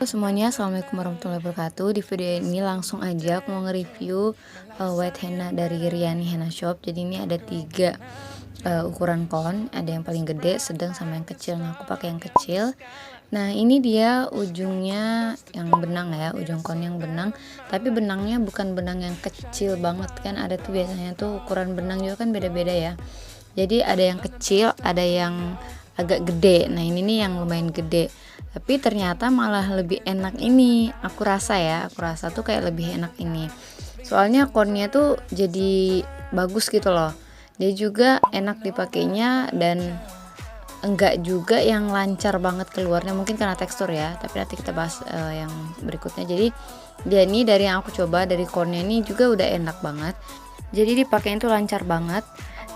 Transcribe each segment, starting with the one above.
semuanya, assalamualaikum warahmatullahi wabarakatuh. Di video ini langsung aja aku mau nge-review white henna dari Riani Henna Shop. Jadi ini ada 3 ukuran kon, ada yang paling gede, sedang, sama yang kecil. Nah, aku pakai yang kecil. Nah, ini dia ujungnya yang benang ya, ujung kon yang benang. Tapi benangnya bukan benang yang kecil banget kan, ada tuh biasanya tuh ukuran benang juga kan beda-beda ya. Jadi ada yang kecil, ada yang agak gede. Nah, ini nih yang lumayan gede. Tapi ternyata malah lebih enak ini. Aku rasa tuh kayak lebih enak ini. Soalnya konnya tuh jadi bagus gitu loh. Dia juga enak dipakainya dan enggak juga yang lancar banget keluarnya, mungkin karena tekstur ya. Tapi nanti kita bahas yang berikutnya. Jadi dia ini dari yang aku coba, dari konnya ini juga udah enak banget. Jadi dipakainya tuh lancar banget.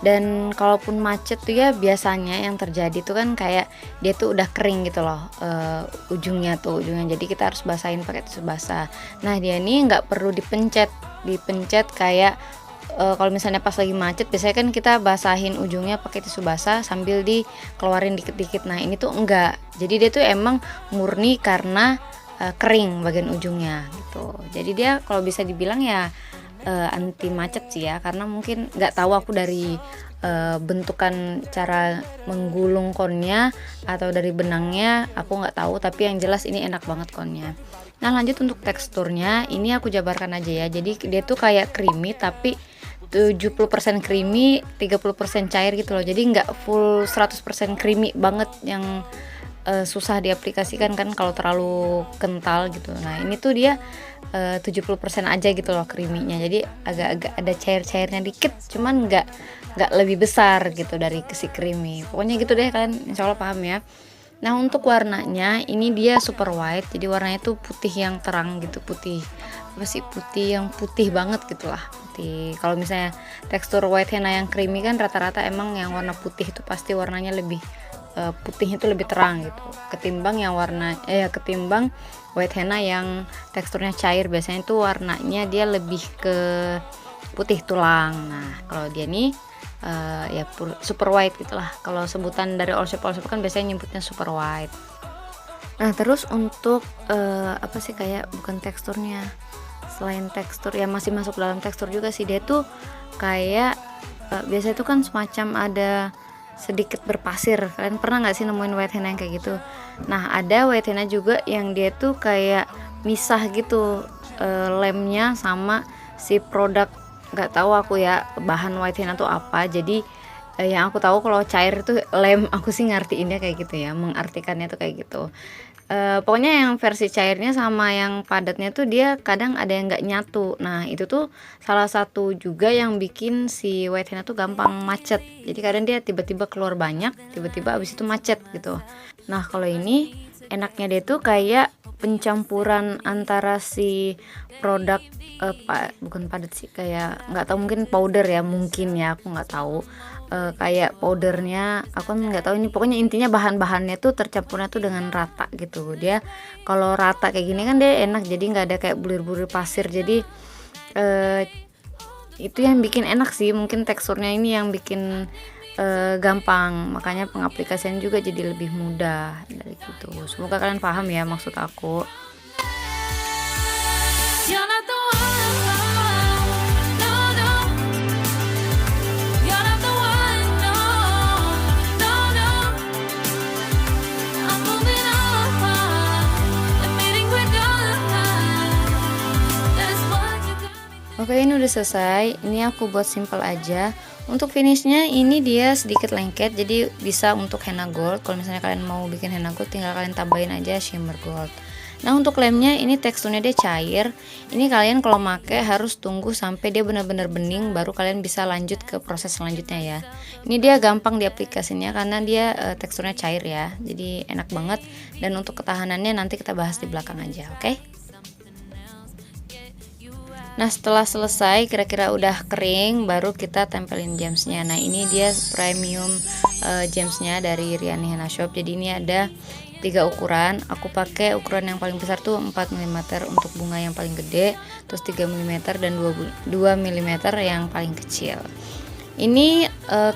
Dan kalaupun macet tuh ya biasanya yang terjadi tuh kan kayak dia tuh udah kering gitu loh ujungnya, jadi kita harus basahin pakai tisu basah. Nah, dia ini nggak perlu dipencet kayak kalau misalnya pas lagi macet biasanya kan kita basahin ujungnya pakai tisu basah sambil dikeluarin dikit-dikit. Nah, ini tuh enggak, jadi dia tuh emang murni karena kering bagian ujungnya gitu. Jadi dia kalau bisa dibilang ya anti macet sih ya, karena mungkin nggak tahu aku dari bentukan cara menggulung konnya atau dari benangnya, aku nggak tahu, tapi yang jelas ini enak banget konnya. Nah, lanjut untuk teksturnya, ini aku jabarkan aja ya. Jadi dia tuh kayak creamy tapi 70% creamy, 30% cair gitu loh. Jadi nggak full 100% creamy banget yang susah diaplikasikan kan kalau terlalu kental gitu. Nah, ini tuh dia 70% aja gitu loh creamy-nya. Jadi agak-agak ada cair-cairnya dikit, cuman nggak lebih besar gitu dari si creamy. Pokoknya gitu deh, kalian insya Allah paham ya. Nah, untuk warnanya ini dia super white. Jadi warnanya tuh putih yang terang gitu, putih yang putih banget gitulah, putih. Kalau misalnya tekstur white henna yang creamy kan rata-rata emang yang warna putih itu pasti warnanya lebih putihnya itu lebih terang gitu ketimbang white henna yang teksturnya cair. Biasanya itu warnanya dia lebih ke putih tulang. Nah, kalau dia nih ya super white gitulah. Kalau sebutan dari all shop kan biasanya nyebutnya super white. Nah, terus untuk apa sih, kayak bukan teksturnya, selain tekstur ya masih masuk dalam tekstur juga sih, dia tuh kayak biasanya itu kan semacam ada sedikit berpasir. Kalian pernah nggak sih nemuin white henna yang kayak gitu? Nah, ada white henna juga yang dia tuh kayak misah gitu lemnya sama si produk. Nggak tahu aku ya bahan white henna tuh apa. Jadi yang aku tahu kalau cair itu lem, aku sih ngartiinnya kayak gitu ya, mengartikannya tuh kayak gitu. Pokoknya yang versi cairnya sama yang padatnya tuh dia kadang ada yang nggak nyatu. Nah, itu tuh salah satu juga yang bikin si white henna tuh gampang macet. Jadi kadang dia tiba-tiba keluar banyak, tiba-tiba abis itu macet gitu. Nah, kalau ini enaknya dia tuh kayak pencampuran antara si produk bukan padat sih, kayak nggak tahu, mungkin powder ya, mungkin ya, aku nggak tahu. Kayak powdernya aku nggak tahu ini, pokoknya intinya bahan-bahannya tuh tercampurnya tuh dengan rata gitu. Dia kalau rata kayak gini kan dia enak, jadi nggak ada kayak bulir-bulir pasir. Jadi itu yang bikin enak sih, mungkin teksturnya ini yang bikin gampang, makanya pengaplikasian juga jadi lebih mudah dari gitu. Semoga kalian paham ya maksud aku. Oke, ini udah selesai. Ini aku buat simple aja. Untuk finishnya ini dia sedikit lengket, jadi bisa untuk henna gold. Kalau misalnya kalian mau bikin henna gold, tinggal kalian tambahin aja shimmer gold. Nah, untuk lemnya ini teksturnya dia cair. Ini kalian kalau pakai harus tunggu sampai dia benar-benar bening, baru kalian bisa lanjut ke proses selanjutnya ya. Ini dia gampang diaplikasinya karena dia teksturnya cair ya, jadi enak banget. Dan untuk ketahanannya nanti kita bahas di belakang aja, oke? Nah, setelah selesai kira-kira udah kering, baru kita tempelin gemsnya. Nah, ini dia premium gemsnya dari Riani Henna Shop. Jadi ini ada 3 ukuran. Aku pakai ukuran yang paling besar tuh 4 mm untuk bunga yang paling gede, terus 3 mm dan 2 mm yang paling kecil. Ini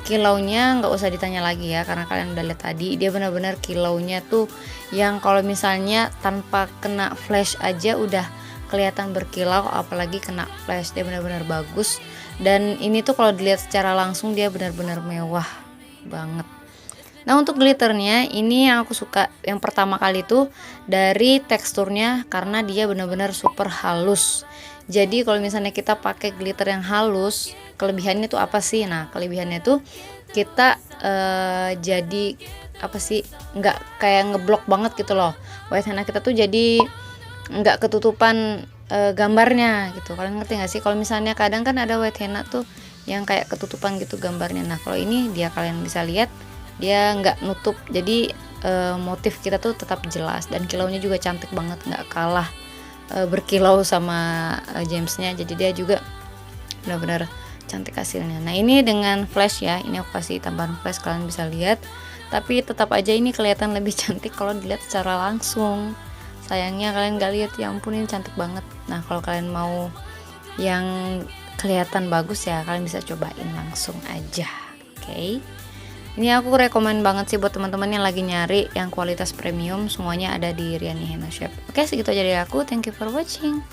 kilaunya nggak usah ditanya lagi ya, karena kalian udah lihat tadi dia benar-benar kilaunya tuh yang kalau misalnya tanpa kena flash aja udah kelihatan berkilau, apalagi kena flash dia benar-benar bagus. Dan ini tuh kalau dilihat secara langsung dia benar-benar mewah banget. Nah, untuk glitternya ini yang aku suka yang pertama kali tuh dari teksturnya, karena dia benar-benar super halus. Jadi kalau misalnya kita pakai glitter yang halus, kelebihannya tuh apa sih? Nah, kelebihannya tuh kita jadi apa sih, nggak kayak ngeblok banget gitu loh. White henna kita tuh jadi nggak ketutupan gambarnya gitu. Kalian ngerti nggak sih? Kalau misalnya kadang kan ada white henna tuh yang kayak ketutupan gitu gambarnya. Nah, kalau ini dia kalian bisa lihat dia nggak nutup, jadi motif kita tuh tetap jelas dan kilaunya juga cantik banget, nggak kalah berkilau sama gemsnya. Jadi dia juga benar-benar cantik hasilnya. Nah, ini dengan flash ya, ini aku kasih tambahan flash, kalian bisa lihat, tapi tetap aja ini kelihatan lebih cantik kalau dilihat secara langsung. Sayangnya kalian gak lihat, ya ampun ini cantik banget. Nah, kalau kalian mau yang kelihatan bagus ya kalian bisa cobain langsung aja. Oke. Ini aku rekomen banget sih buat teman-teman yang lagi nyari yang kualitas premium, semuanya ada di Riani Henna Shop. Oke, segitu aja dari aku. Thank you for watching.